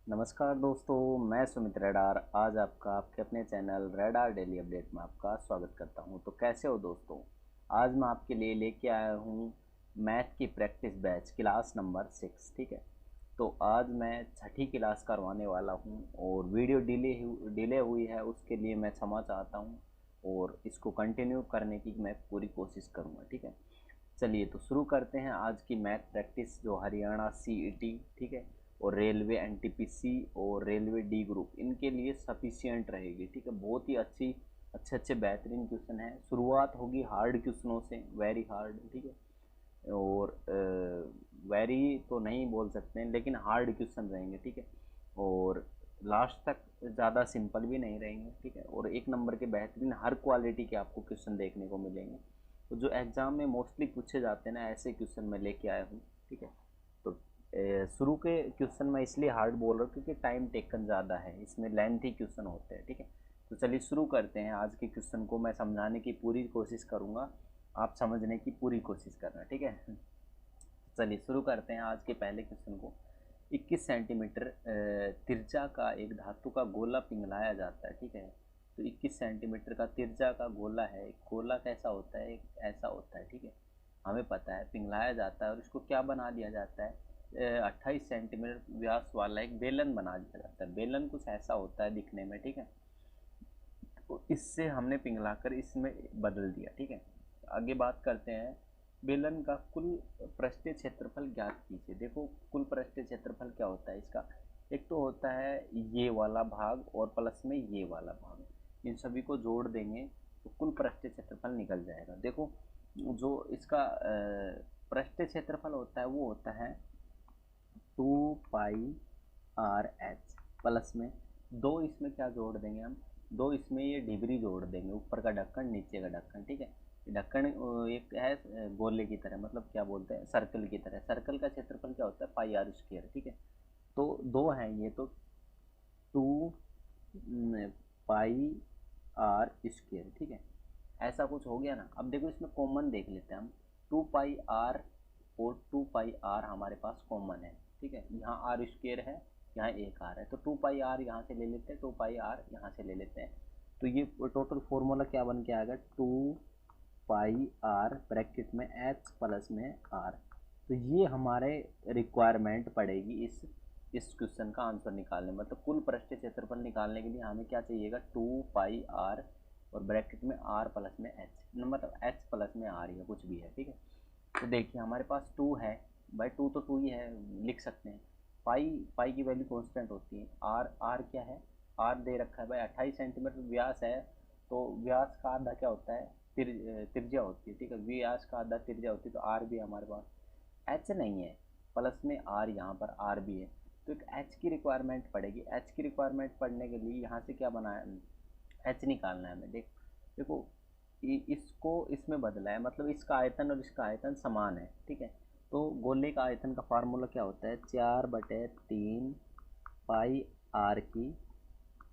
नमस्कार दोस्तों, मैं सुमित रेडार आज आपके अपने चैनल रेडार डेली अपडेट में आपका स्वागत करता हूं। तो कैसे हो दोस्तों। आज मैं आपके लिए लेके आया हूं मैथ की प्रैक्टिस बैच क्लास नंबर 6। ठीक है, तो आज मैं छठी क्लास करवाने वाला हूं और वीडियो डिले हुई है, उसके लिए मैं क्षमा चाहता हूं और इसको कंटिन्यू करने की मैं पूरी कोशिश करूँगा। ठीक है, चलिए तो शुरू करते हैं आज की मैथ प्रैक्टिस जो हरियाणा सीईटी, ठीक है, और रेलवे एनटीपीसी और रेलवे डी ग्रुप इनके लिए सफिशियंट रहेगी। ठीक है, बहुत ही अच्छे अच्छे बेहतरीन क्वेश्चन हैं। शुरुआत होगी हार्ड क्वेश्चनों से, वेरी हार्ड। ठीक है, और वेरी तो नहीं बोल सकते हैं लेकिन हार्ड क्वेश्चन रहेंगे। ठीक है, और लास्ट तक ज़्यादा सिंपल भी नहीं रहेंगे। ठीक है, और एक नंबर के बेहतरीन हर क्वालिटी के आपको क्वेश्चन देखने को मिलेंगे। तो जो एग्ज़ाम में मोस्टली पूछे जाते हैं ना, ऐसे क्वेश्चन मैं लेके आया हूँ। ठीक है, तो शुरू के क्वेश्चन मैं इसलिए हार्ड बोल रहा हूँ क्योंकि टाइम टेकन ज़्यादा है, इसमें लेंथी क्वेश्चन होते हैं। ठीक है, तो चलिए शुरू करते हैं। आज के क्वेश्चन को मैं समझाने की पूरी कोशिश करूँगा, आप समझने की पूरी कोशिश करना। ठीक है, चलिए शुरू करते हैं आज के पहले क्वेश्चन को। 21 सेंटीमीटर तिरछा का एक धातु का गोला पिघलाया जाता है। ठीक है, तो 21 सेंटीमीटर का तिरछा का गोला है। एक गोला कैसा होता है, एक ऐसा होता है। ठीक है, हमें पता है पिघलाया जाता है और इसको क्या बना दिया जाता है, 28 सेंटीमीटर व्यास वाला एक बेलन बना दिया जाता है। बेलन कुछ ऐसा होता है दिखने में। ठीक है, तो इससे हमने पिघलाकर इसमें बदल दिया। ठीक है, आगे बात करते हैं। बेलन का कुल पृष्ठीय क्षेत्रफल ज्ञात कीजिए। देखो, कुल पृष्ठीय क्षेत्रफल क्या होता है इसका, एक तो होता है ये वाला भाग और प्लस में ये वाला भाग, इन सभी को जोड़ देंगे तो कुल पृष्ठीय क्षेत्रफल निकल जाएगा। देखो, जो इसका पृष्ठीय क्षेत्रफल होता है वो होता है 2πr/h प्लस में दो, इसमें क्या जोड़ देंगे हम, दो इसमें ये डिबरी जोड़ देंगे, ऊपर का ढक्कन नीचे का ढक्कन। ठीक है, ढक्कन एक है गोले की तरह, मतलब क्या बोलते हैं, सर्कल की तरह। सर्कल का क्षेत्रफल क्या होता है, πr²। ठीक है, तो दो हैं ये, तो 2πr²। ठीक है, ऐसा कुछ हो गया ना। अब देखो इसमें कॉमन देख लेते हैं हम। 2πr और 2πr हमारे पास कॉमन है। ठीक है, यहाँ r² है, यहाँ एक r है, तो 2πr यहाँ से ले लेते हैं, 2πr यहाँ से ले लेते हैं। तो ये टोटल फॉर्मूला क्या बन के आएगा, 2πr ब्रैकेट में h प्लस में r। तो ये हमारे रिक्वायरमेंट पड़ेगी इस क्वेश्चन का आंसर निकालने, मतलब कुल पृष्ठीय क्षेत्रफल निकालने के लिए हमें क्या चाहिएगा, 2πr और ब्रैकेट में r प्लस में h, मतलब h प्लस में r या कुछ भी है। ठीक है, तो देखिए हमारे पास 2 है भाई, 2 तो 2 ही है, लिख सकते हैं। पाई की वैल्यू कांस्टेंट होती है। r क्या है, r दे रखा है भाई, 28 सेंटीमीटर व्यास है, तो व्यास का आधा क्या होता है, त्रिज्या होती है। ठीक है, व्यास का आधा त्रिज्या होती है, तो r भी है हमारे पास। h नहीं है, प्लस में r, यहाँ पर r भी है, तो एक h की रिक्वायरमेंट पड़ेगी। h की रिक्वायरमेंट पड़ने के लिए यहाँ से क्या बनाया, h निकालना है हमें। देखो इसको इसमें बदला है, मतलब इसका आयतन और इसका आयतन समान है। ठीक है, तो गोले का आयतन का फार्मूला क्या होता है, 4/3 पाई आर की,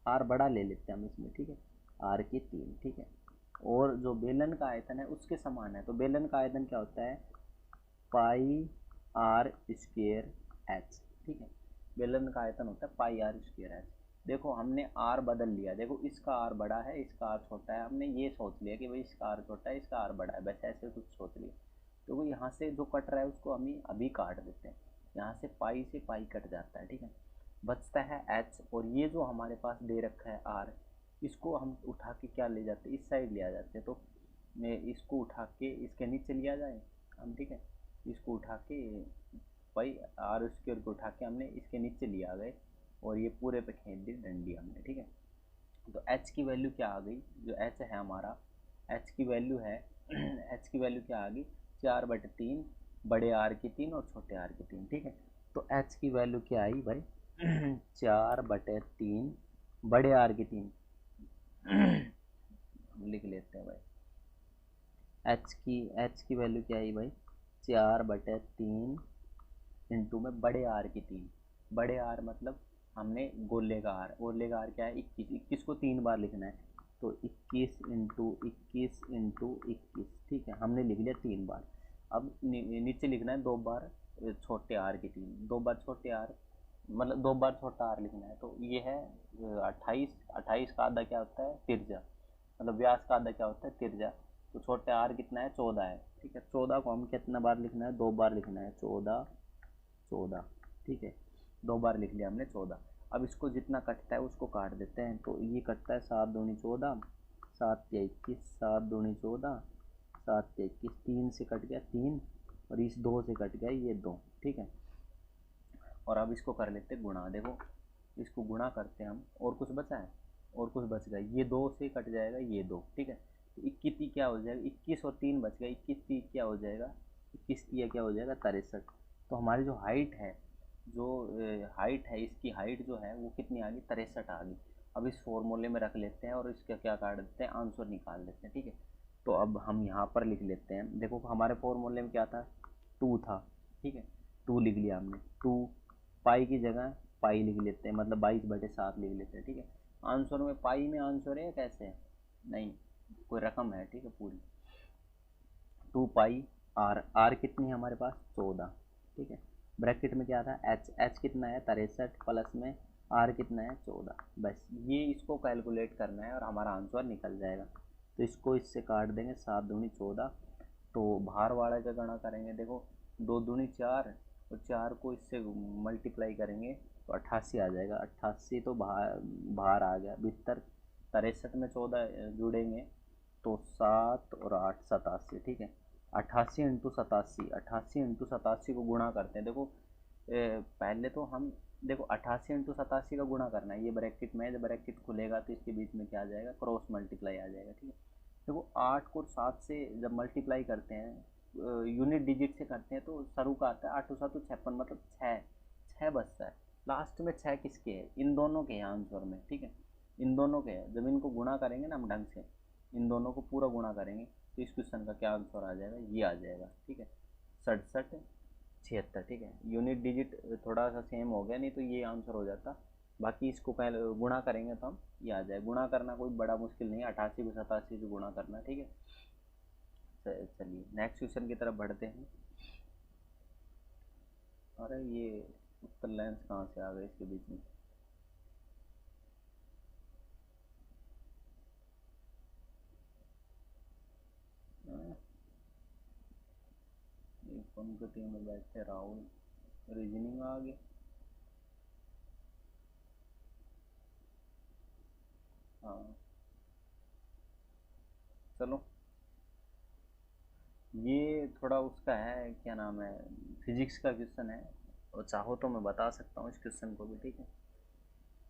आर बड़ा ले लेते हैं हम इसमें। ठीक है, आर की 3। ठीक है, और जो बेलन का आयतन है उसके समान है, तो बेलन का आयतन क्या होता है, πr²h। ठीक है, बेलन का आयतन होता है πr²h। देखो हमने r बदल लिया, देखो इसका r बड़ा है, इसका r छोटा है, हमने ये सोच लिया कि भाई इसका r छोटा है, इसका r बड़ा है, बस ऐसे कुछ सोच लिया। तो वो यहाँ से जो कट रहा है उसको हम अभी काट देते हैं, यहाँ से पाई से पाई कट जाता है। ठीक है, बचता है h, और ये जो हमारे पास दे रखा है r, इसको हम उठा के क्या ले जाते हैं, इस साइड ले आ जाते हैं। तो इसको उठा के इसके नीचे लिया जाए हम। ठीक है, इसको उठा के भाई r² को उठा के हमने इसके नीचे लिया गए और ये पूरे पे खींच दी डंडी हमने। ठीक है, तो h की वैल्यू क्या आ गई, जो h है हमारा, h की वैल्यू है h की वैल्यू क्या आ गई, 4/3 बड़े r की 3 और छोटे r की 3। ठीक है, तो h की वैल्यू क्या आई भाई 4/3 बड़े r की 3 लिख लेते हैं भाई। h की वैल्यू क्या आई भाई, 4/3 इंटू में बड़े आर की 3। बड़े आर मतलब हमने गोले का आर, गोले का आर क्या है 21, 21 को 3 बार लिखना है, तो 21 इंटू 21 इंटू 21। ठीक है, हमने लिख लिया 3 बार। अब नीचे लिखना है 2 बार छोटे आर की 3, 2 बार छोटे आर मतलब 2 बार छोटा आर लिखना है। तो ये है 28, 28 का आधा क्या होता है, त्रिज्या, मतलब व्यास का आधा क्या होता है, त्रिज्या। तो छोटे आर कितना है, 14 है, ठीक है। 14 को हम कितना बार लिखना है, 2 बार लिखना है, 14, 14, ठीक है। 2 बार लिख लिया हमने 14। अब इसको जितना कटता है उसको काट देते हैं। तो ये कटता है 7 दूनी 14, 7 या 21, 7 दूनी 14, 7 या 21, 3 से कट गया 3, और इस 2 से कट गया ये 2, ठीक है। और अब इसको कर लेते गुणा, देखो इसको गुणा करते हैं हम, और कुछ बचा है, और कुछ बच गया, ये 2 से कट जाएगा ये 2, ठीक है। तो 21 क्या हो जाएगा, 21 और 3 बच गया, 21 क्या हो जाएगा, 21 क्या हो जाएगा, 63। तो हमारी जो हाइट है, जो हाइट है, इसकी हाइट जो है वो कितनी आ गई, 63 आ गई। अब इस फॉर्मूले में रख लेते हैं और इसका क्या काट देते हैं, आंसर निकाल लेते हैं, ठीक है। तो अब हम यहाँ पर लिख लेते हैं, देखो हमारे फॉर्मूले में क्या था, 2 था, ठीक है। 2 लिख लिया हमने, 2, पाई की जगह पाई लिख लेते हैं, मतलब 22/7 लिख लेते हैं, ठीक है। आंसर में पाई में आंसर है कैसे है, नहीं कोई रकम है, ठीक है, पूरी 2 पाई आर, आर कितनी है हमारे पास, 14, ठीक है। ब्रैकेट में क्या था, एच, एच कितना है 63, प्लस में आर कितना है 14, बस ये इसको कैलकुलेट करना है और हमारा आंसर निकल जाएगा। तो इसको इससे काट देंगे, 7 दूनी 14, तो बाहर वाले का गणा करेंगे, देखो 2 दूनी 4, और 4 को इससे मल्टीप्लाई करेंगे तो 88 आ जाएगा, 88 तो बाहर बाहर आ गया, 72, 63 में 14 जुड़ेंगे तो 7 और 8 87, ठीक है। 88 इंटू 87, 88 इंटू 87 को गुणा करते हैं, देखो पहले तो हम, देखो 88 इंटू 87 का गुणा करना है, ये ब्रैकेट में है, जब ब्रैकेट खुलेगा तो इसके बीच में क्या आ जाएगा, क्रॉस मल्टीप्लाई आ जाएगा, ठीक है। देखो 8 को 7 से जब मल्टीप्लाई करते हैं, यूनिट डिजिट से करते हैं, तो शुरू का आता है 8 7 तो 56, मतलब 6, 6 बचता है लास्ट में। 6 किसके है, इन दोनों के हैं आंसर में, ठीक है, इन दोनों के हैं। जब इनको गुणा करेंगे ना हम ढंग से, इन दोनों को पूरा गुणा करेंगे तो इस क्वेश्चन का क्या आंसर आ जाएगा, ये आ जाएगा, ठीक है, 67, 76, ठीक है। यूनिट डिजिट थोड़ा सा सेम हो गया, नहीं तो ये आंसर हो जाता। बाकी इसको पहले गुणा करेंगे तो हम ये आ जाए, गुणा करना कोई बड़ा मुश्किल नहीं है, 88 को 87 से गुणा करना, ठीक है। चलिए नेक्स्ट क्वेश्चन की तरफ बढ़ते हैं। अरे ये उत्तर लेंस कहाँ से आ गए इसके बीच में, एक पंक्ति में बैठे राहुल, रीजनिंग आ गई, हाँ चलो। ये थोड़ा उसका है, क्या नाम है, फिजिक्स का क्वेश्चन है, और चाहो तो मैं बता सकता हूँ इस क्वेश्चन को भी, ठीक है।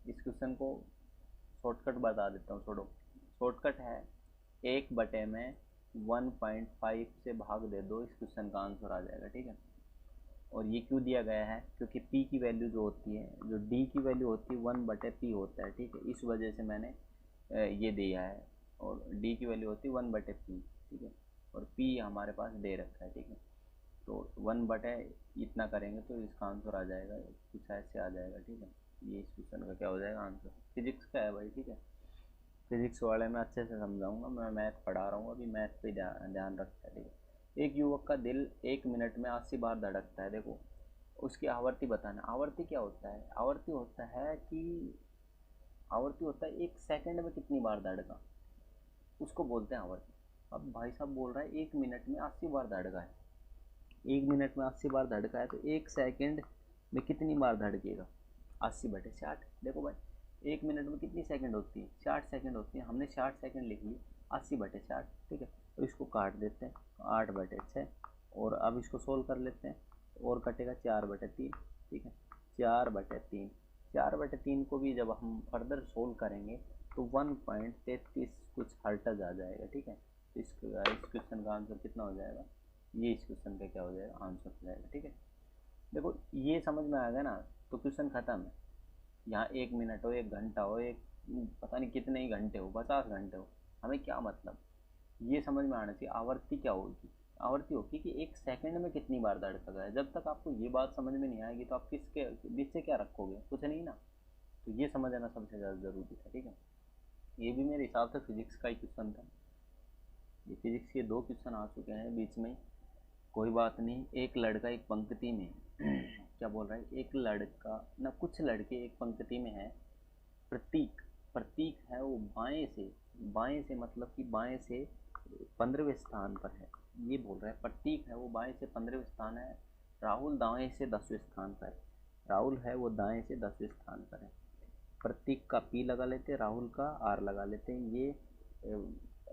इस क्वेश्चन को शॉर्टकट बता देता हूँ, छोड़ो, शॉर्टकट है, 1/5 से भाग दे दो, इस क्वेश्चन का आंसर आ जाएगा, ठीक है। और ये क्यों दिया गया है, क्योंकि p की वैल्यू जो होती है, जो d की वैल्यू होती है 1/p होता है, ठीक है, इस वजह से मैंने ये दिया है। और d की वैल्यू होती है 1/p, ठीक है, और p हमारे पास दे रखा है, ठीक है। तो 1/ इतना करेंगे तो इसका आंसर आ जाएगा, कुछ ऐसे आ जाएगा, ठीक है। ये इस क्वेश्चन का क्या हो जाएगा आंसर, फिजिक्स का है भाई, ठीक है। फिजिक्स वाले में अच्छे से समझाऊंगा, मैं मैथ पढ़ा रहा हूँ अभी, मैथ पे ध्यान रखता है, ठीक है। एक युवक का दिल 1 मिनट में 80 बार धड़कता है, देखो उसकी आवृत्ति बताना। आवृत्ति क्या होता है, आवृत्ति होता है कि, आवृत्ति होता है 1 सेकंड में कितनी बार धड़का, उसको बोलते हैं आवृत्ति। अब भाई साहब बोल रहा है 1 मिनट में 80 बार धड़का है, 1 मिनट में 80 बार धड़का है, तो 1 सेकंड में कितनी बार धड़केगा, 80/60। देखो भाई 1 मिनट में कितनी सेकंड होती है, 60 सेकंड होती है, हमने 60 सेकंड लिख ली, 80/60, ठीक है। तो इसको काट देते हैं, 8/6, और अब इसको सोल्व कर लेते हैं, और कटेगा 4/3, ठीक है, 4/3, 4/3 को भी जब हम फर्दर सोल्व करेंगे तो 1.33 कुछ हर्टज आ जाएगा, ठीक है। तो इस क्वेश्चन का आंसर कितना हो जाएगा, ये इस क्वेश्चन का क्या हो जाएगा, आंसर हो जाएगा, ठीक है। देखो ये समझ में आ गया ना, तो क्वेश्चन खत्म है। यहाँ 1 मिनट हो, 1 घंटा हो, एक पता नहीं कितने ही घंटे हो, 50 घंटे हो, हमें क्या मतलब, ये समझ में आना चाहिए आवृत्ति क्या होगी। आवृत्ति होगी कि 1 सेकंड में कितनी बार धड़का है। जब तक आपको ये बात समझ में नहीं आएगी तो आप किसके बीच से क्या रखोगे, कुछ नहीं ना। तो ये समझ आना सबसे ज़्यादा ज़रूरी था, ठीक है। ये भी मेरे हिसाब से फिजिक्स का ही क्वेश्चन था। ये फिजिक्स के 2 क्वेश्चन आ चुके हैं बीच में, कोई बात नहीं। एक लड़का एक पंक्ति में क्या बोल रहा है, एक लड़का ना कुछ लड़के एक पंक्ति में है, प्रतीक प्रतीक है वो बाएं से मतलब कि बाएं से 15वें स्थान पर है, ये बोल रहा है। प्रतीक है वो बाएं से 15वें स्थान है, राहुल दाएं से 10वें स्थान पर है। राहुल है वो दाएं से 10वें स्थान पर है। प्रतीक का पी लगा लेते हैं, राहुल का आर लगा लेते हैं। ये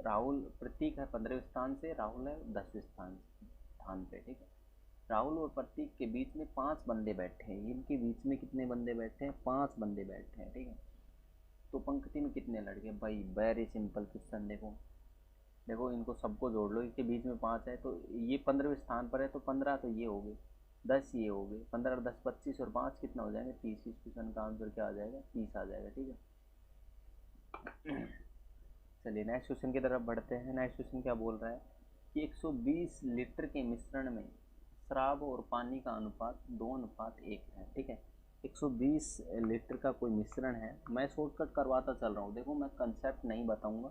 राहुल प्रतीक है 15वें स्थान से, राहुल है 10वें स्थान पे, ठीक है। राहुल और प्रतीक के बीच में 5 बंदे बैठे हैं। इनके बीच में कितने बंदे बैठे हैं, 5 बंदे बैठे हैं, ठीक है। तो पंक्ति में कितने लड़के, भाई वेरी सिंपल क्वेश्चन। देखो देखो इनको सबको जोड़ लो, इनके बीच में 5 है, तो ये 15वें स्थान पर है, तो 15 तो ये हो गए, 10 ये हो गए, 15 10 25 और 5 कितना हो जाएंगे, 30। इस क्वेश्चन का आंसर क्या आ जाएगा, 30 आ जाएगा, ठीक है। चलिए नेक्स्ट क्वेश्चन की तरफ बढ़ते हैं। नेक्स्ट क्वेश्चन क्या बोल रहा है कि 120 लीटर के मिश्रण में शराब और पानी का अनुपात 2:1 है, ठीक है। 120 लीटर का कोई मिश्रण है, मैं शॉर्टकट करवाता चल रहा हूँ। देखो मैं कंसेप्ट नहीं बताऊँगा,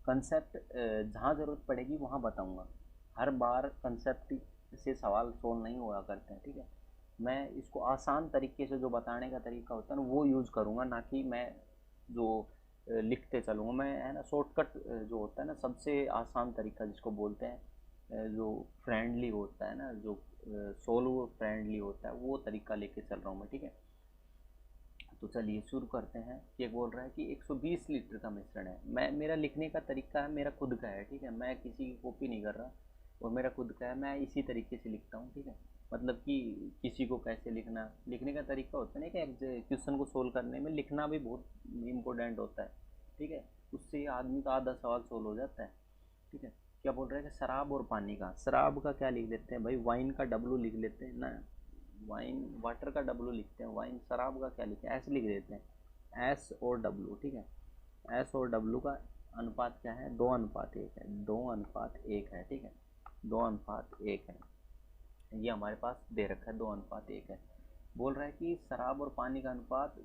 कंसेप्ट जहाँ ज़रूरत पड़ेगी वहाँ बताऊँगा। हर बार कंसेप्ट से सवाल सोल्व नहीं हुआ करते हैं, ठीक है। मैं इसको आसान तरीके से जो बताने का तरीका होता है ना वो यूज़ करूँगा, ना कि मैं जो लिखते चलूँगा। मैं है ना शॉर्टकट जो होता है ना, सबसे आसान तरीका जिसको बोलते हैं, जो फ्रेंडली होता है ना, जो सोल्व फ्रेंडली होता है, वो तरीका लेके चल रहा हूँ मैं, ठीक है। तो चलिए शुरू करते हैं। ये बोल रहा है कि 120 लीटर का मिश्रण है। मैं मेरा लिखने का तरीका है मेरा खुद का है, ठीक है। मैं किसी की कॉपी नहीं कर रहा, और मेरा खुद का है, मैं इसी तरीके से लिखता हूँ, ठीक है। मतलब कि किसी को कैसे लिखना, लिखने का तरीका होता है ना कि क्वेश्चन को सोल्व करने में लिखना भी बहुत इम्पोर्टेंट होता है, ठीक है। उससे आदमी का आधा सवाल सोल्व हो जाता है, ठीक है। क्या बोल रहे हैं कि शराब और पानी का, शराब का क्या लिख लेते हैं भाई, वाइन का डब्लू लिख लेते हैं ना, वाइन वाटर का डब्लू लिखते हैं, वाइन शराब का क्या लिखते हैं, एस लिख देते हैं, एस और डब्लू, ठीक है। एस और डब्लू का अनुपात क्या है, 2:1 है, 2:1 है, ठीक है, 2:1 है। ये हमारे पास दे रखा है 2:1 है। बोल रहा है कि शराब और पानी का अनुपात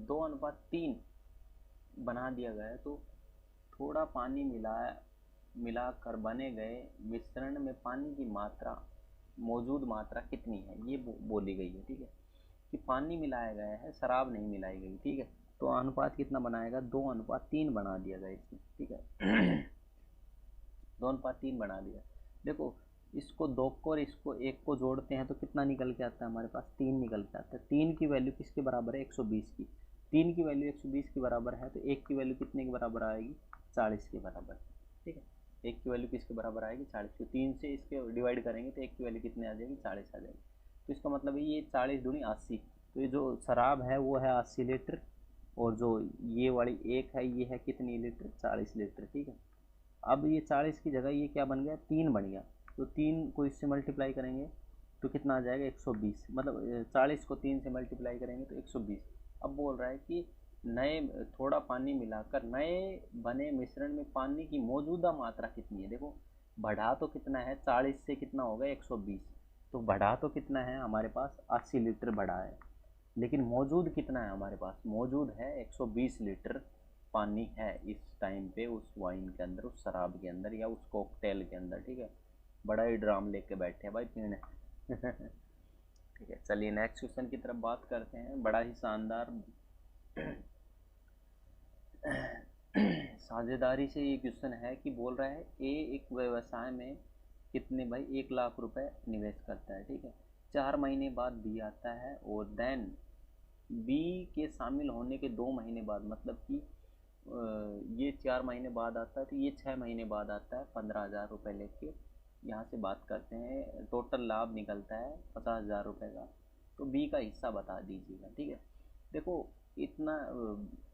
2:3 बना दिया गया है, तो थोड़ा पानी मिलाकर बने गए मिश्रण में पानी की मात्रा, मौजूद मात्रा कितनी है, ये बोली गई है, ठीक है। कि पानी मिलाया गया है, शराब नहीं मिलाई गई, ठीक है। तो अनुपात कितना बनाएगा, 2:3 बना दिया गया इसमें, ठीक है। 2:3 बना दिया। देखो इसको 2 को और इसको 1 को जोड़ते हैं तो कितना निकल के आता है हमारे पास, 3 निकल के आता है। 3 की वैल्यू किसके बराबर है, 120 की। 3 की वैल्यू 120 के बराबर है, तो 1 की वैल्यू कितने के बराबर आएगी, 40 के बराबर, ठीक है। 1 की वैल्यू किसके बराबर आएगी, 40 की। 3 से इसके डिवाइड करेंगे तो 1 की वैल्यू कितने आ जाएगी, 40 आ जाएगी। तो इसका मतलब है ये 40 दूनी 80। तो ये जो शराब है वो है 80 लीटर, और जो ये वाली 1 है ये है कितनी लीटर, 40 लीटर, ठीक है। अब ये 40 की जगह ये क्या बन गया, 3 बन गया। तो 3 को इससे मल्टीप्लाई करेंगे तो कितना आ जाएगा, 120। मतलब 40 को 3 से मल्टीप्लाई करेंगे तो 120। अब बोल रहा है कि नए थोड़ा पानी मिलाकर नए बने मिश्रण में पानी की मौजूदा मात्रा कितनी है। देखो बढ़ा तो कितना है, 40 से कितना होगा 120, तो बढ़ा तो कितना है हमारे पास, 80 लीटर बढ़ा है। लेकिन मौजूद कितना है हमारे पास, मौजूद है 120 लीटर पानी है इस टाइम पे उस वाइन के अंदर, उस शराब के अंदर या उस कॉकटेल के अंदर, ठीक है। बड़ा ही ड्राम लेके बैठे हैं भाई पीने। ठीक है चलिए नेक्स्ट क्वेश्चन की तरफ बात करते हैं। बड़ा ही शानदार साझेदारी से ये क्वेश्चन है कि बोल रहा है ए एक व्यवसाय में कितने भाई 1 लाख रुपए निवेश करता है, ठीक है। 4 महीने बाद बी आता है, और देन बी के शामिल होने के 2 महीने बाद, मतलब कि ये 4 महीने बाद आता है तो ये 6 महीने बाद आता है 15,000 रुपये लेके। यहाँ से बात करते हैं, टोटल लाभ निकलता है 50,000 रुपये का। तो बी का हिस्सा बता दीजिएगा, ठीक है। देखो इतना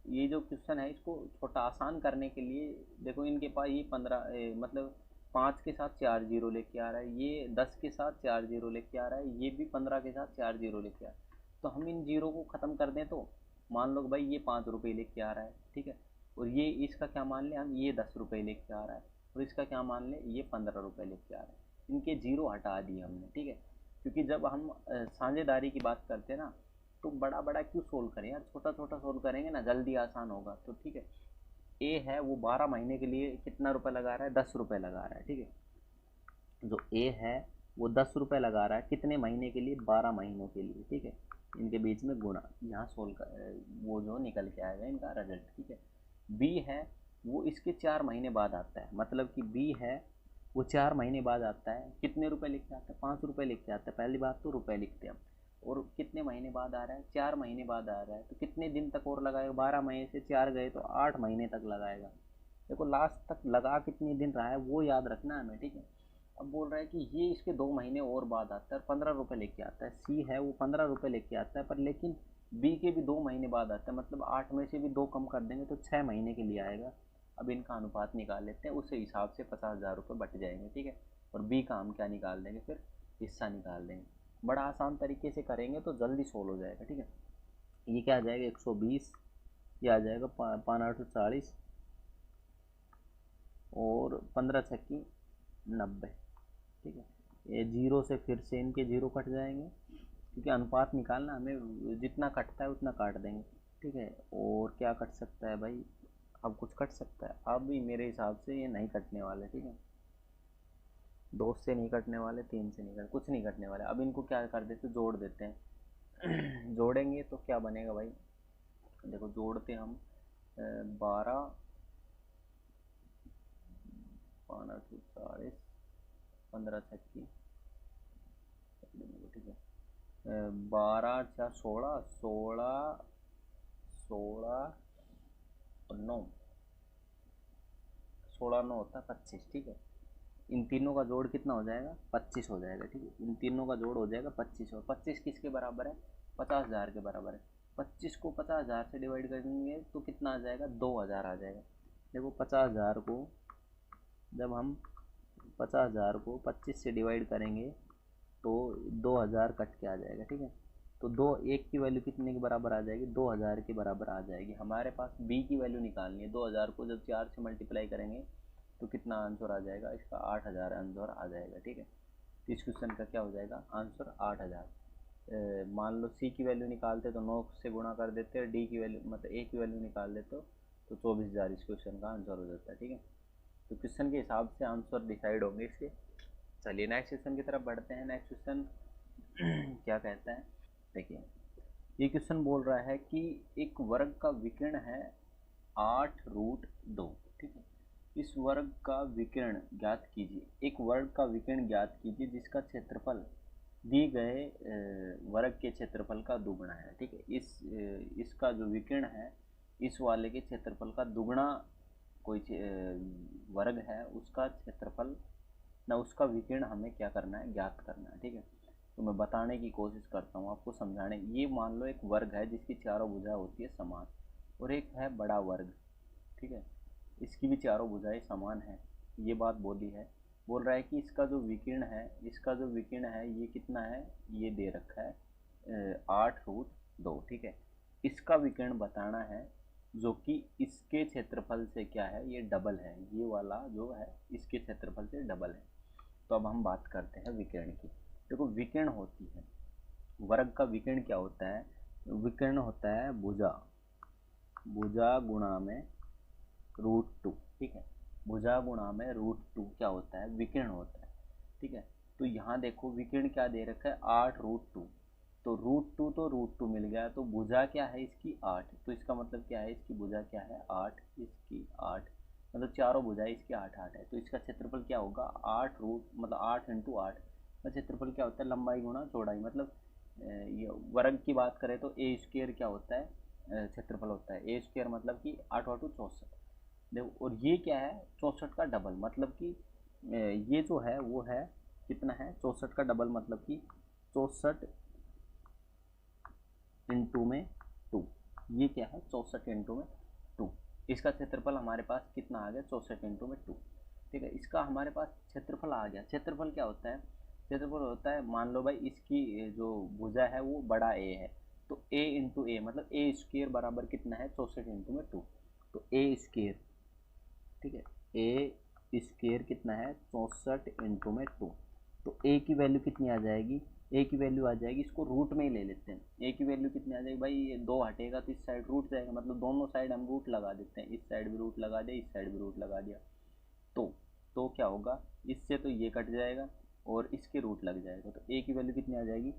ये जो क्वेश्चन है इसको छोटा आसान करने के लिए, देखो इनके पास ये 15 मतलब 5 के साथ 4 जीरो लेके आ रहा है, ये 10 के साथ 4 जीरो लेके आ रहा है, ये भी 15 के साथ 4 जीरो लेके आ रहा है। तो हम इन जीरो को ख़त्म कर दें तो मान लो भाई ये 5 रुपये लेके आ रहा है, ठीक है। और ये इसका क्या मान लें हम, ये 10 रुपये लेके आ रहा है, और इसका क्या मान लें, ये 15 रुपये लेके आ रहा है। इनके जीरो हटा दिए हमने, ठीक है। क्योंकि जब हम साझेदारी की बात करते हैं ना, तो बड़ा बड़ा क्यों सोल्व करें यार, छोटा छोटा सोल्व करेंगे ना, जल्दी आसान होगा। तो ठीक है, ए है वो 12 महीने के लिए कितना रुपये लगा रहा है, 10 रुपये लगा रहा है, ठीक है। जो ए है वो 10 रुपये लगा रहा है कितने महीने के लिए, 12 महीनों के लिए, ठीक है। इनके बीच में गुणा, यहाँ सोल्व कर वो जो निकल के आएगा इनका रिजल्ट, ठीक है। बी है वो इसके 4 महीने बाद आता है, मतलब कि बी है वो 4 महीने बाद आता है, कितने रुपए लिख के आता है, 5 रुपये लिख के आता है। पहली बात तो रुपए लिखते हैं हम, और कितने महीने बाद आ रहा है, 4 महीने बाद आ रहा है, तो कितने दिन तक और लगाएगा, 12 महीने से 4 गए तो 8 महीने तक लगाएगा। देखो लास्ट तक लगा कितने दिन रहा है वो याद रखना है हमें, ठीक है। अब बोल रहा है कि ये इसके 2 महीने और बाद आता है, 15 रुपये लेके आता है। सी है वो 15 रुपये लेके आता है, पर लेकिन बी के भी 2 महीने बाद आता है, मतलब 8 में से भी 2 कम कर देंगे तो 6 महीने के लिए आएगा। अब इनका अनुपात निकाल लेते हैं, उस हिसाब से 50,000 रुपये बट जाएंगे, ठीक है। और बी का हम क्या निकाल देंगे, फिर हिस्सा निकाल देंगे। बड़ा आसान तरीके से करेंगे तो जल्दी सोल्व हो जाएगा, ठीक है। ये क्या आ जाएगा 120, ये आ जाएगा 5×8=40 और 15×6=90, ठीक है। ये जीरो से फिर से इनके जीरो कट जाएंगे, क्योंकि अनुपात निकालना हमें, जितना कटता है उतना काट देंगे, ठीक है। और क्या कट सकता है भाई, अब कुछ कट सकता है, अब भी मेरे हिसाब से ये नहीं कटने वाले, ठीक है। 2 से नहीं कटने वाले, 3 से नहीं कटने, कुछ नहीं कटने वाले। अब इनको क्या कर देते, जोड़ देते हैं। जोड़ेंगे तो क्या बनेगा भाई, देखो जोड़ते हम 12 5×8=40 15×6=, ठीक है। 12×4=16 16 16 और 9 16 9 होता है 25, ठीक है। इन तीनों का जोड़ कितना हो जाएगा, 25 हो जाएगा, ठीक है। इन तीनों का जोड़ हो जाएगा 25, और 25 किसके बराबर है, 50,000 के बराबर है। 25 को 50,000 से डिवाइड करेंगे तो कितना आ जाएगा, 2,000 आ जाएगा। देखो 50,000 को जब हम 50,000 को 25 से डिवाइड करेंगे तो 2,000 कट के आ जाएगा, ठीक है। तो 2 1 की वैल्यू कितने के बराबर आ जाएगी, 2,000 के बराबर आ जाएगी। हमारे पास बी की वैल्यू निकालनी है, 2,000 को जब 4 से मल्टीप्लाई करेंगे तो कितना आंसर आ जाएगा, इसका 8,000 आंसर आ जाएगा, ठीक है। तो इस क्वेश्चन का क्या हो जाएगा आंसर 8,000। मान लो सी की वैल्यू निकालते तो 9 से गुणा कर देते, डी की वैल्यू मतलब ए की वैल्यू निकाल देते तो 24,000 इस क्वेश्चन का आंसर हो जाता है, ठीक है। तो क्वेश्चन के हिसाब से आंसर डिसाइड होंगे इसके। चलिए नेक्स्ट क्वेश्चन की तरफ बढ़ते हैं। नेक्स्ट क्वेश्चन क्या कहता है, देखिए ये क्वेश्चन बोल रहा है कि एक वर्ग का विकर्ण है 8√2, ठीक है। इस वर्ग का विकर्ण ज्ञात कीजिए। एक वर्ग का विकर्ण ज्ञात कीजिए जिसका क्षेत्रफल दिए गए वर्ग के क्षेत्रफल का दुगुना है, ठीक है। इसका जो विकर्ण है इस वाले के क्षेत्रफल का दुगुना कोई वर्ग है, उसका क्षेत्रफल ना उसका विकर्ण हमें क्या करना है, ज्ञात करना है, ठीक है। तो मैं बताने की कोशिश करता हूँ आपको समझाने। ये मान लो एक वर्ग है जिसकी चारों भुजाएं होती है समान, और एक है बड़ा वर्ग, ठीक है, इसकी भी चारों भुजाएं समान है, ये बात बोली है। बोल रहा है कि इसका जो विकर्ण है, ये कितना है, ये दे रखा है 8√2, ठीक है। इसका विकर्ण बताना है जो कि इसके क्षेत्रफल से क्या है, ये डबल है, ये वाला जो है इसके क्षेत्रफल से डबल है। तो अब हम बात करते हैं विकर्ण की। देखो विकर्ण होती है, वर्ग का विकर्ण क्या होता है, विकर्ण होता है भुजा गुणा में √2, ठीक है। भुजा गुणा में √2 क्या होता है, विकर्ण होता है, ठीक है। तो यहाँ देखो विकर्ण क्या दे रखा है 8√2, तो √2 तो √2 मिल गया, तो भुजा क्या है इसकी 8, तो इसका मतलब क्या है, इसकी भुजा क्या है 8, इसकी 8, मतलब चारों भुजाएं इसकी 8 है। तो इसका क्षेत्रफल क्या होगा 8 × 8 का क्षेत्रफल क्या होता है, लंबाई गुणा चौड़ाई, मतलब ये वर्ग की बात करें तो a² क्या होता है, क्षेत्रफल होता है a² मतलब कि 8×8=64। देखो और ये क्या है 64 का डबल, मतलब कि ये जो है वो है कितना है 64 का डबल, मतलब कि 64 इंटू में 2, ये क्या है 64 इंटू में 2। इसका क्षेत्रफल हमारे पास कितना आ गया 64 इंटू में 2, ठीक है। इसका हमारे पास क्षेत्रफल आ गया। क्षेत्रफल क्या होता है, क्षेत्रफल होता है, मान लो भाई इसकी जो भुजा है वो बड़ा ए है, तो a इंटू ए मतलब a² बराबर कितना है 64 इंटू में 2, तो a², ठीक है, a² कितना है 64 इंटू में 2। तो a की वैल्यू कितनी आ जाएगी, a की वैल्यू आ जाएगी, इसको रूट में ही ले लेते हैं, a की वैल्यू कितनी आ जाएगी भाई, ये 2 हटेगा तो इस साइड रूट जाएगा, मतलब दोनों साइड हम रूट लगा देते हैं, इस साइड भी रूट लगा दिया, इस साइड भी रूट लगा दिया। तो क्या होगा, इससे तो ये कट जाएगा और इसके रूट लग जाएगा, तो ए की वैल्यू कितनी आ जाएगी,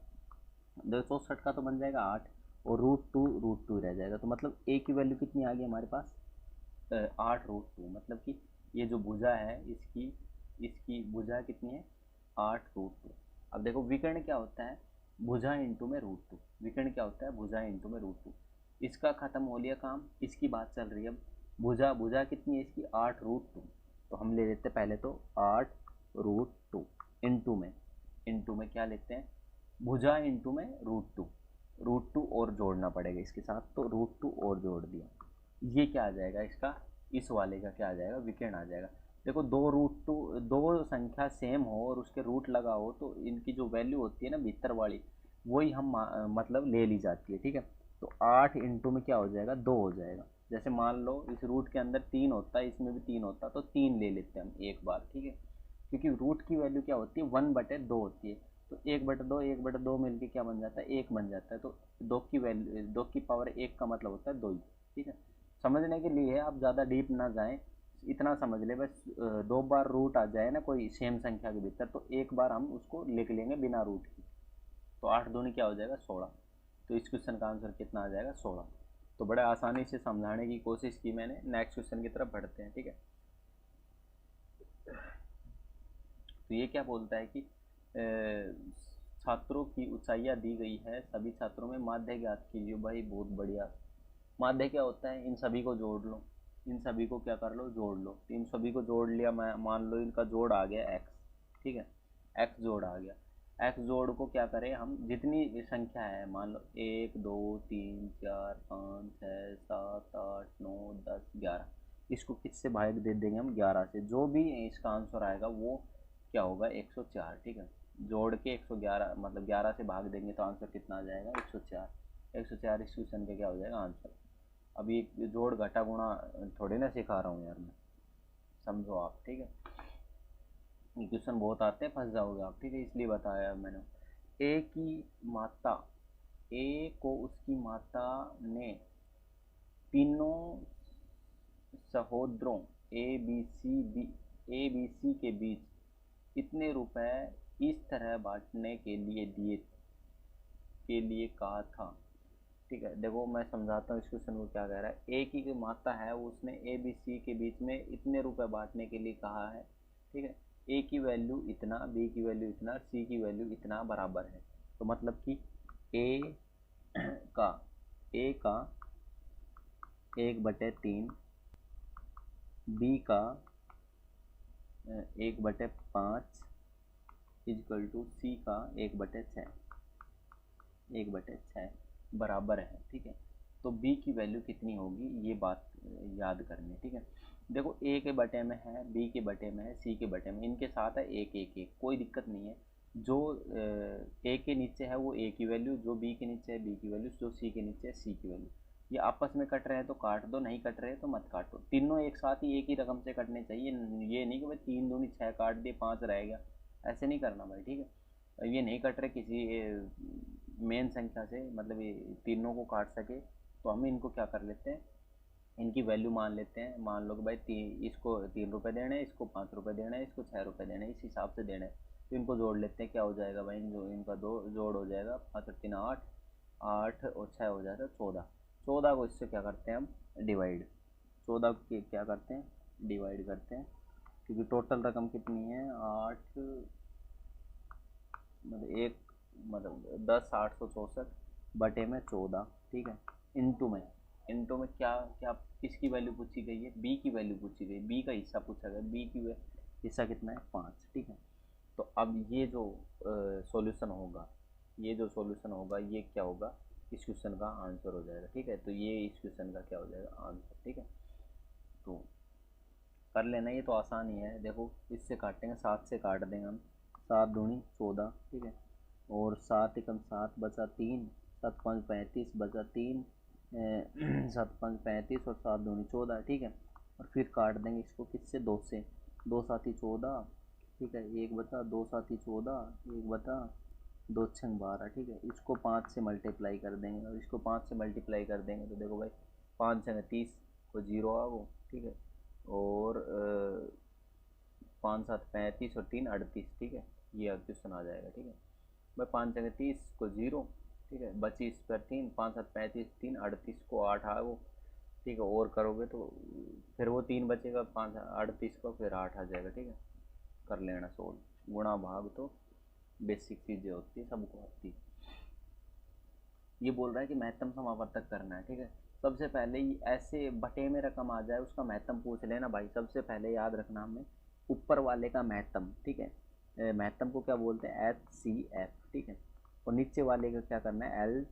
264 का तो बन जाएगा 8, और रूट टू रह जाएगा। तो मतलब ए की वैल्यू कितनी आ गई हमारे पास, 8√2। मतलब कि ये जो भुजा है इसकी इसकी भुजा कितनी है, 8√2। अब देखो विकर्ण क्या होता है, भुजा इंटू में √2। विकर्ण क्या होता है, भुजा इंटू में √2। इसका खत्म हो लिया काम, इसकी बात चल रही है अब। भुजा भुजा कितनी है इसकी, 8√2। तो हम ले लेते हैं पहले तो 8√2 इंटू में क्या लेते हैं, भुजा इंटू में √2 और जोड़ना पड़ेगा इसके साथ, तो √2 और जोड़ दिया। ये क्या आ जाएगा इसका, इस वाले का क्या आ जाएगा, विकर्ण आ जाएगा। देखो दो संख्या सेम हो और उसके रूट लगा हो तो इनकी जो वैल्यू होती है ना भीतर वाली, वही हम मतलब ले ली जाती है, ठीक है। तो 8 इंटू में क्या हो जाएगा, 2 हो जाएगा। जैसे मान लो इस रूट के अंदर 3 होता है, इसमें भी 3 होता, तो 3 ले लेते हैं हम एक बार, ठीक है। क्योंकि रूट की वैल्यू क्या होती है, 1/2 होती है। तो 1/2 मिलके क्या बन जाता है, 1 बन जाता है। तो 2 की वैल्यू, 2 की पावर 1 का मतलब होता है 2 ही, ठीक है। समझने के लिए आप ज़्यादा डीप ना जाएं, इतना समझ ले बस। 2 बार रूट आ जाए ना कोई सेम संख्या के भीतर, तो एक बार हम उसको लिख लेंगे बिना रूट की। तो 8 दूनी क्या हो जाएगा, 16। तो इस क्वेश्चन का आंसर कितना आ जाएगा, 16। तो बड़े आसानी से समझाने की कोशिश की मैंने। नेक्स्ट क्वेश्चन की तरफ बढ़ते हैं, ठीक है। तो ये क्या बोलता है कि छात्रों की ऊंचाइयाँ दी गई है, सभी छात्रों में माध्य ज्ञात कीजिए। भाई बहुत बढ़िया। माध्य क्या होता है, इन सभी को जोड़ लो, इन सभी को क्या कर लो, जोड़ लो। तो इन सभी को जोड़ लिया, मैं मान लो इनका जोड़ आ गया x, ठीक है। x जोड़ आ गया। x जोड़ को क्या करें हम, जितनी संख्या है मान लो 1 2 3 4 5 6 7 8 9 10 11, इसको किससे भाग दे देंगे हम, 11 से। जो भी इसका आंसर आएगा वो क्या होगा, 104, ठीक है। जोड़ के 111 मतलब 11 से भाग देंगे तो आंसर कितना आ जाएगा, 104। 104 इस क्वेश्चन का क्या हो जाएगा आंसर। अभी जोड़ घटा गुणा थोड़ी ना सिखा रहा हूँ यार मैं, समझो आप, ठीक है। ये क्वेश्चन बहुत आते हैं, फंस जाओगे आप, ठीक है, इसलिए बताया मैंने। ए की माता, ए को उसकी माता ने तीनों सहोदरों ए बी सी के बीच इतने रुपए इस तरह बांटने के लिए कहा था, ठीक है। देखो मैं समझाता हूँ इस क्वेश्चन को क्या कह रहा है। ए की जो माता है उसने ए बी सी के बीच में इतने रुपए बांटने के लिए कहा है, ठीक है। ए की वैल्यू इतना, बी की वैल्यू इतना, सी की वैल्यू इतना बराबर है। तो मतलब कि ए का ए का 1/3, बी का 1/5 इजकल टू सी का 1/6 बराबर है, ठीक है। तो b की वैल्यू कितनी होगी, ये बात याद करनी है, ठीक है। देखो a के बटे में है, b के बटे में है, c के बटे में, इनके साथ है 1 1 1, कोई दिक्कत नहीं है। जो a के नीचे है वो a की वैल्यू, जो b के नीचे है b की वैल्यू, जो c के नीचे है c की वैल्यू। ये आपस में कट रहे हैं तो काट दो, नहीं कट रहे तो मत काटो। तीनों एक साथ ही एक ही रकम से कटने चाहिए। ये नहीं कि भाई 3 दूनी 6 काट दिए 5 रह गया, ऐसे नहीं करना भाई, ठीक है। ये नहीं कट रहे किसी मेन संख्या से, मतलब ये तीनों को काट सके, तो हम इनको क्या कर लेते हैं, इनकी वैल्यू मान लेते हैं। मान लो कि भाई इसको 3 रुपये देने हैं, इसको 5 रुपये देने हैं, इसको 6 रुपये देने हैं, इस हिसाब से देने हैं। तो इनको जोड़ लेते हैं, क्या हो जाएगा भाई, जो इनका दो जोड़ हो जाएगा, 5 और 3 8, 8 और 6 हो जाएगा 14। 14 को इससे क्या करते हैं हम, डिवाइड। 14 को क्या करते हैं, डिवाइड करते हैं, क्योंकि टोटल रकम कितनी है 8, मतलब 1, मतलब 10 864 बटे में 14, ठीक है। इंटू में क्या क्या किसकी वैल्यू पूछी गई है, बी की वैल्यू पूछी गई, बी का हिस्सा पूछा गया, बी की हिस्सा कितना है 5, ठीक है। तो अब ये जो सॉल्यूशन होगा, ये क्या होगा, इस क्वेश्चन का आंसर हो जाएगा, ठीक है। तो ये इस क्वेश्चन का क्या हो जाएगा आंसर, ठीक है। तो कर लेना, ये तो आसान ही है। देखो इससे काटेंगे, 7 से काट देंगे हम, 7 दूनी 14, ठीक है। और 7 एकम 7 बचा 3, 7 5 35 बचा 3, 7 5 35 और 7 दूनी 14, ठीक है। और फिर काट देंगे इसको किससे, 2 से, 2 साथी 14, ठीक है। 1 बचा 2 साथी 14, 1 बचा 2 छंग 12, ठीक है। इसको 5 से मल्टीप्लाई कर देंगे, और इसको 5 से मल्टीप्लाई कर देंगे तो देखो भाई 5 छंग 30 को 0 आ वो, ठीक है। और 5 7 35 और 3 38, ठीक है। ये क्वेश्चन आ जाएगा। ठीक है भाई, 5 जगह 30 को 0, ठीक है, 25 पर 3, 5 7 35, 3 38 को 8 आ वो, ठीक है, और करोगे तो फिर वो 3 बचेगा, 5 38 को फिर 8 आ जाएगा। ठीक है, कर लेना सोल्व। गुणा भाग तो बेसिक चीज़ें होती है, सबको आती है। ये बोल रहा है कि महत्तम समावर्तक करना है। ठीक है, सबसे पहले ही ऐसे बटे में रकम आ जाए उसका महत्तम पूछ लेना भाई। सबसे पहले याद रखना हमें ऊपर वाले का महत्तम। ठीक है, महत्तम को क्या बोलते हैं, एच सी एफ। ठीक है, और नीचे वाले का क्या करना है, एल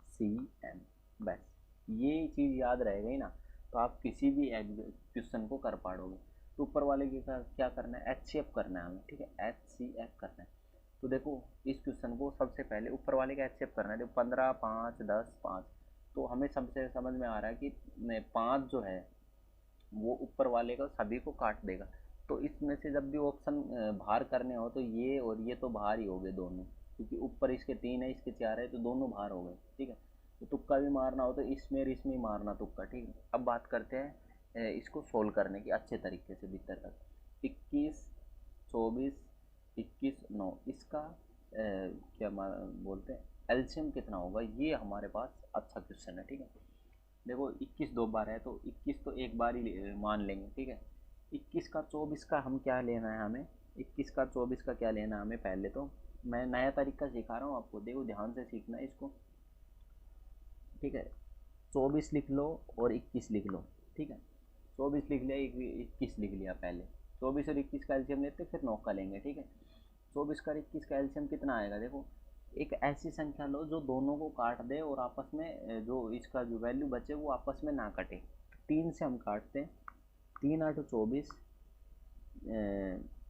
सी एम। बस ये चीज़ याद रहेगा ही ना, तो आप किसी भी क्वेश्चन को कर पाओगे। तो ऊपर वाले की क्या करना है, एच सी एफ करना है हमें। ठीक है, एच सी एफ करना है। तो देखो इस क्वेश्चन को सबसे पहले ऊपर वाले का एक्सेप्ट करना है। देखो 15 5 10 5, तो हमें सबसे समझ में आ रहा है कि 5 जो है वो ऊपर वाले का सभी को काट देगा। तो इसमें से जब भी ऑप्शन बाहर करने हो तो ये और ये तो बाहर ही हो गए दोनों, क्योंकि ऊपर इसके 3 है इसके 4 है, तो दोनों बाहर हो गए। ठीक है, तो तुक्का भी मारना हो तो इसमें और इसमें ही मारना तुक्का। ठीक है, अब बात करते हैं इसको सोल्व करने की अच्छे तरीके से भीतर तक। 21 24 21 9, इसका क्या बोलते हैं एलसीएम कितना होगा, ये हमारे पास अच्छा क्वेश्चन है। ठीक है, देखो 21 दो बार है तो 21 तो एक बार ही मान लेंगे। ठीक है, 21 का 24 का हम क्या लेना है हमें, 21 का 24 का क्या लेना है हमें। पहले तो मैं नया तरीका सिखा रहा हूँ आपको, देखो ध्यान से सीखना है इसको। ठीक है, 24 लिख लो और 21 लिख लो। ठीक है, 24 लिख लिया, 21 लिख लिया पहले। 24 और 21 का एलसीएम लेते फिर 9 का लेंगे। ठीक है, 24 का 21 का एलसीएम कितना आएगा, देखो एक ऐसी संख्या लो जो दोनों को काट दे और आपस में जो इसका जो वैल्यू बचे वो आपस में ना कटे। 3 से हम काटते हैं, 3 8 24,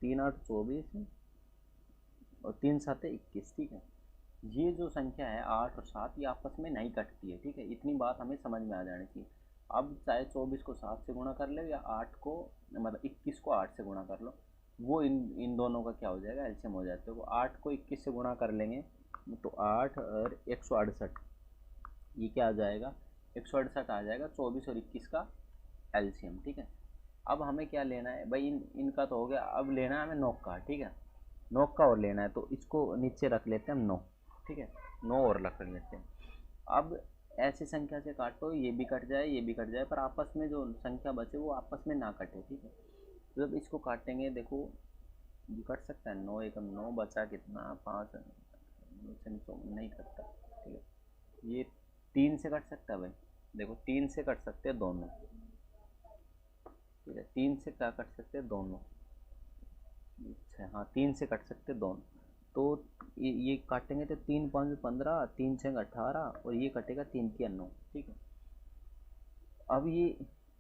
3 8 24 और 3 7 21। ठीक है, ये जो संख्या है 8 और 7 ये आपस में नहीं कटती है। ठीक है, इतनी बात हमें समझ में आ जानी चाहिए। अब चाहे 24 को 7 से गुणा कर लो या 8 को मतलब 21 को 8 से गुणा कर लो, वो इन दोनों का क्या हो जाएगा, एलसीएम हो जाता है। वो 8 को 21 से गुणा कर लेंगे तो 8 और 168, ये क्या आ जाएगा, 168 आ जाएगा 24 और 21 का एलसीएम। ठीक है, अब हमें क्या लेना है भाई, इनका तो हो गया, अब लेना है हमें नोक का। ठीक है, नोक का और लेना है तो इसको नीचे रख लेते हैं हम 9। ठीक है, 9 और रख लेते हैं। अब ऐसी संख्या से काटो, ये भी कट जाए ये भी कट जाए, पर आपस में जो संख्या बचे वो आपस में ना कटे। ठीक है, तो जब इसको काटेंगे देखो ये कट सकता है, 9 एकम 9 बचा कितना 5 नहीं कटता। ठीक है, ये 3 से कट सकता है भाई, देखो 3 से कट सकते हैं दोनों। ठीक है, 3 से क्या कट सकते हैं दोनों, अच्छा हाँ 3 से कट सकते हैं दोनों। तो ये काटेंगे तो 3 5 15, 3 6 18 और ये कटेगा 3 3 9। ठीक है, अब ये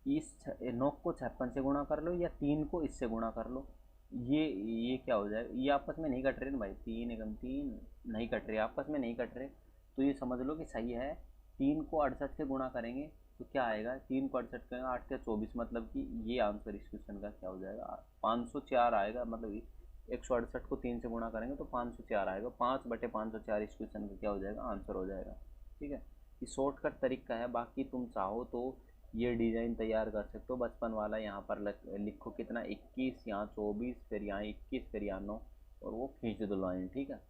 इस 9 को 56 से गुणा कर लो या 3 को इससे गुणा कर लो, ये क्या हो जाएगा, ये आपस में नहीं कट रहे ना भाई, 3 एकम 3 नहीं कट रहे, आपस में नहीं कट रहे, तो ये समझ लो कि सही है। 3 को 68 से गुणा करेंगे तो क्या आएगा, 3 को 68 करेंगे 8 से 24, मतलब कि ये आंसर इस क्वेश्चन का क्या हो जाएगा, 504 आएगा। मतलब 168 को 3 से गुणा करेंगे तो 504 आएगा, 5/504 इस क्वेश्चन का क्या हो जाएगा, आंसर हो जाएगा। ठीक है, ये शॉर्टकट तरीका है, बाकी तुम चाहो तो ये डिज़ाइन तैयार कर सकते हो बचपन वाला। यहाँ पर लिखो कितना 21, यहाँ 24, फिर यहाँ 21, फिर यहाँ 9 और वो खींच दो लाइन। ठीक है,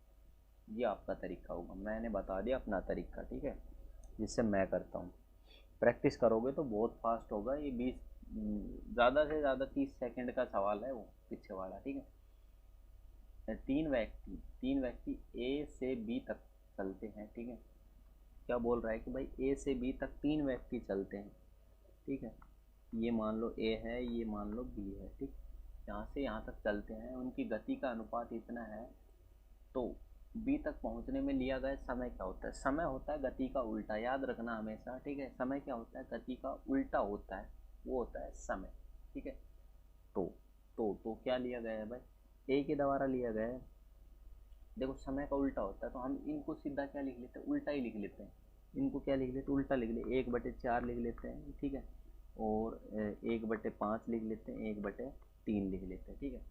ये आपका तरीका होगा, मैंने बता दिया अपना तरीका। ठीक है, जिससे मैं करता हूँ, प्रैक्टिस करोगे तो बहुत फास्ट होगा। ये 20 ज़्यादा से ज़्यादा 30 सेकंड का सवाल है वो पीछे वाला। ठीक है, तीन व्यक्ति ए से बी तक चलते हैं। ठीक है, क्या बोल रहा है कि भाई ए से बी तक 3 व्यक्ति चलते हैं। ठीक है, ये मान लो ए है, ये मान लो बी है। ठीक, यहाँ से यहाँ तक चलते हैं, उनकी गति का अनुपात इतना है, तो बी तक पहुँचने में लिया गया समय क्या होता है, समय होता है गति का उल्टा, याद रखना हमेशा। ठीक है, समय क्या होता है, गति का उल्टा होता है, वो होता है समय। ठीक है, तो क्या लिया गया है भाई, ए के द्वारा लिया गया है। देखो समय का उल्टा होता है तो हम इनको सीधा क्या लिख लेते हैं, उल्टा ही लिख लेते हैं। इनको क्या लिख लेते हैं, उल्टा लिख ले, 1/4 लिख लेते हैं। ठीक है, और 1/5 लिख लेते हैं, 1/3 लिख लेते हैं। ठीक है,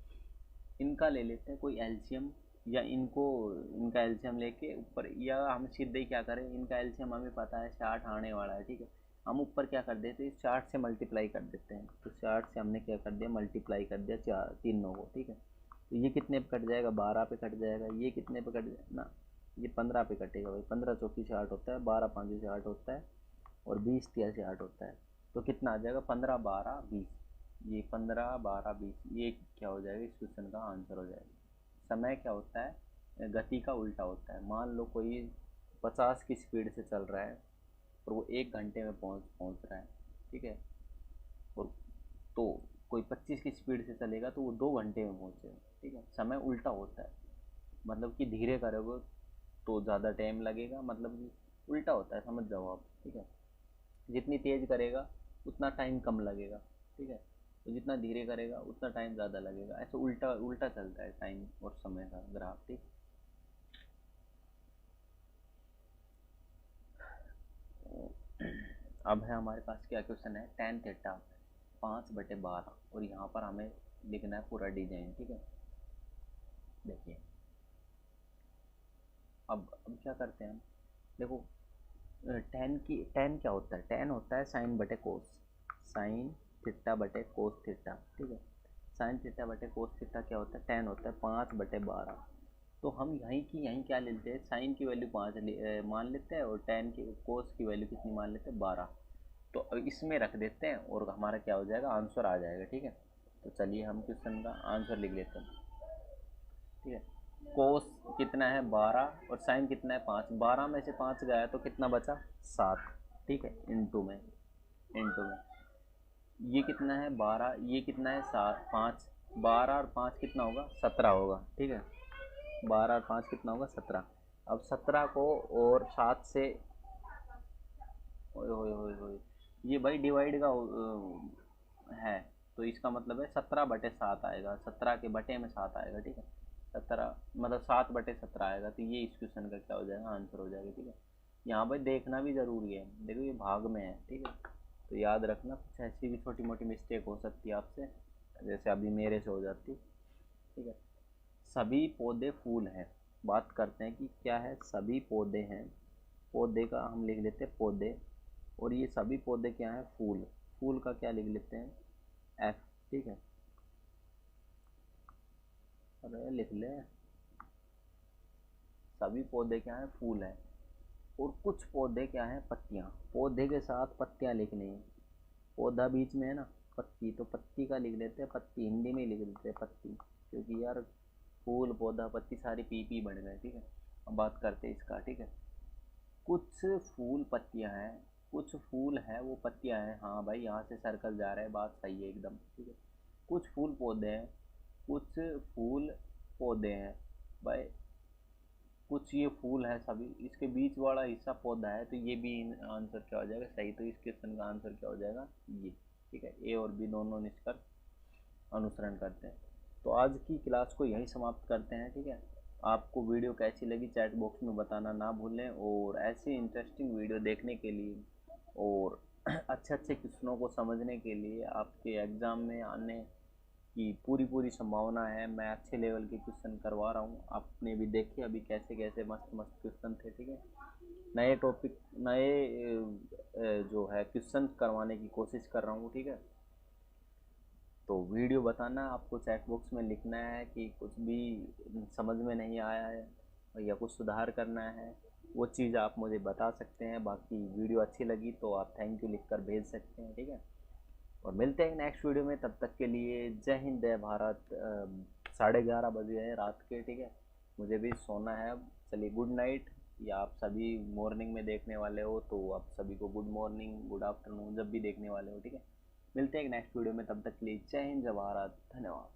इनका ले लेते हैं कोई एलसीएम, या इनका एलसीएम लेके ऊपर, या हम सीधे ही क्या करें, इनका एलसीएम हमें पता है 60 आने वाला है। ठीक है, हम ऊपर क्या कर देते हैं, 60 से मल्टीप्लाई कर देते हैं। तो 60 से हमने क्या कर दिया, मल्टीप्लाई कर दिया 4 3 9 को। ठीक है, तो ये कितने पे कट जाएगा, 12 पे कट जाएगा। ये कितने पे कट जाएगा ना, ये 15 पे कटेगा भाई। 15 चौकी से 8 होता है, 12 5 से 8 होता है, और 20 3 से 8 होता है। तो कितना आ जाएगा, 15 12 20। ये 15 12 20 ये क्या हो जाएगा, इस क्वेश्चन का आंसर हो जाएगा। समय क्या होता है, गति का उल्टा होता है। मान लो कोई 50 की स्पीड से चल रहा है और वो 1 घंटे में पहुंच रहा है, ठीक है। और तो कोई 25 की स्पीड से चलेगा तो वो 2 घंटे में पहुंचेगा, ठीक है। समय उल्टा होता है, मतलब कि धीरे करोगे तो ज़्यादा टाइम लगेगा, मतलब कि उल्टा होता है, समझ जाओ आप, ठीक है। जितनी तेज़ करेगा उतना टाइम कम लगेगा, ठीक है। तो जितना धीरे करेगा उतना टाइम ज़्यादा लगेगा। ऐसे उल्टा उल्टा चलता है टाइम और समय का ग्राफ, ठीक। अब है हमारे पास क्या क्वेश्चन है, tan थीटा 5/12, और यहाँ पर हमें लिखना है पूरा डिजाइन, ठीक है। देखिए अब क्या करते हैं हम, देखो tan क्या होता है, tan होता है साइन बटे कोस, साइन थीटा बटे कोस थीटा, ठीक है। साइन थीटा बटे कोस थीटा क्या होता है, tan होता है 5/12। तो हम यहीं क्या लेते हैं, साइन की वैल्यू 5 मान लेते हैं, और tan की कोस की वैल्यू कितनी मान लेते हैं, 12। तो अब इसमें रख देते हैं और हमारा क्या हो जाएगा, आंसर आ जाएगा, ठीक है। तो चलिए हम क्वेश्चन का आंसर लिख लेते हैं, ठीक है। कोस कितना है 12 और साइन कितना है 5, 12 में से 5 गया तो कितना बचा 7, ठीक है। इंटू में ये कितना है 12, ये कितना है 7 5, 12 और 5 कितना होगा 17 होगा, ठीक है। 12 और 5 कितना होगा 17। अब 17 को और 7 से, ओए होए होए होए, ये भाई डिवाइड का है, तो इसका मतलब है 17/7 आएगा, 17 के बटे में 7 आएगा, ठीक है। 17 मतलब 7/17 आएगा, तो ये इस क्वेश्चन का क्या हो जाएगा, आंसर हो जाएगा, ठीक है। यहाँ पर देखना भी ज़रूरी है, देखो ये भाग में है, ठीक है। तो याद रखना, कुछ ऐसी भी छोटी मोटी मिस्टेक हो सकती है आपसे, जैसे अभी मेरे से हो जाती, ठीक है। सभी पौधे फूल हैं, बात करते हैं कि क्या है, सभी पौधे हैं। पौधे का हम लिख लेते हैं पौधे, और ये सभी पौधे क्या हैं, फूल। फूल का क्या लिख लेते हैं, एफ, ठीक है। अरे लिख ले, सभी पौधे क्या हैं, फूल हैं, और कुछ पौधे क्या हैं, पत्तियां। पौधे के साथ पत्तियां लिखनी है, पौधा बीच में है ना, पत्ती, तो पत्ती का लिख लेते हैं पत्ती, हिंदी में लिख लेते हैं पत्ती, क्योंकि यार फूल पौधा पत्ती सारी पी बन गए, ठीक है। अब बात करते हैं इसका, ठीक है। कुछ फूल पत्तियां हैं, कुछ फूल है वो पत्तियां हैं, हाँ भाई यहाँ से सर्कल जा रहा है, बात सही है एकदम, ठीक है। कुछ फूल पौधे हैं, कुछ फूल पौधे हैं भाई, कुछ ये फूल है सभी, इसके बीच वाला हिस्सा पौधा है, तो ये भी आंसर क्या हो जाएगा, सही। तो इस क्वेश्चन का आंसर क्या हो जाएगा, ये, ठीक है। ए और बी दोनों निष्कर्ष अनुसरण करते हैं। तो आज की क्लास को यहीं समाप्त करते हैं, ठीक है। आपको वीडियो कैसी लगी चैट बॉक्स में बताना ना भूलें, और ऐसी इंटरेस्टिंग वीडियो देखने के लिए और अच्छे अच्छे क्वेश्चनों को समझने के लिए आपके एग्ज़ाम में आने की पूरी संभावना है। मैं अच्छे लेवल के क्वेश्चन करवा रहा हूँ, आपने भी देखे अभी कैसे कैसे मस्त मस्त क्वेश्चन थे, ठीक है। नए टॉपिक, नए जो है क्वेश्चन करवाने की कोशिश कर रहा हूँ, ठीक है। तो वीडियो बताना, आपको चैट बॉक्स में लिखना है कि कुछ भी समझ में नहीं आया है या कुछ सुधार करना है, वो चीज़ आप मुझे बता सकते हैं। बाकी वीडियो अच्छी लगी तो आप थैंक यू लिखकर भेज सकते हैं, ठीक है। और मिलते हैं नेक्स्ट वीडियो में, तब तक के लिए जय हिंद जय भारत। 11:30 बजे है रात के, ठीक है। मुझे भी सोना है अब, चलिए गुड नाइट। या आप सभी मॉर्निंग में देखने वाले हो तो आप सभी को गुड मॉर्निंग गुड आफ्टरनून, जब भी देखने वाले हो, ठीक है। मिलते हैं एक नेक्स्ट वीडियो में, तब तक के लिए जय हिंद जय भारत, धन्यवाद।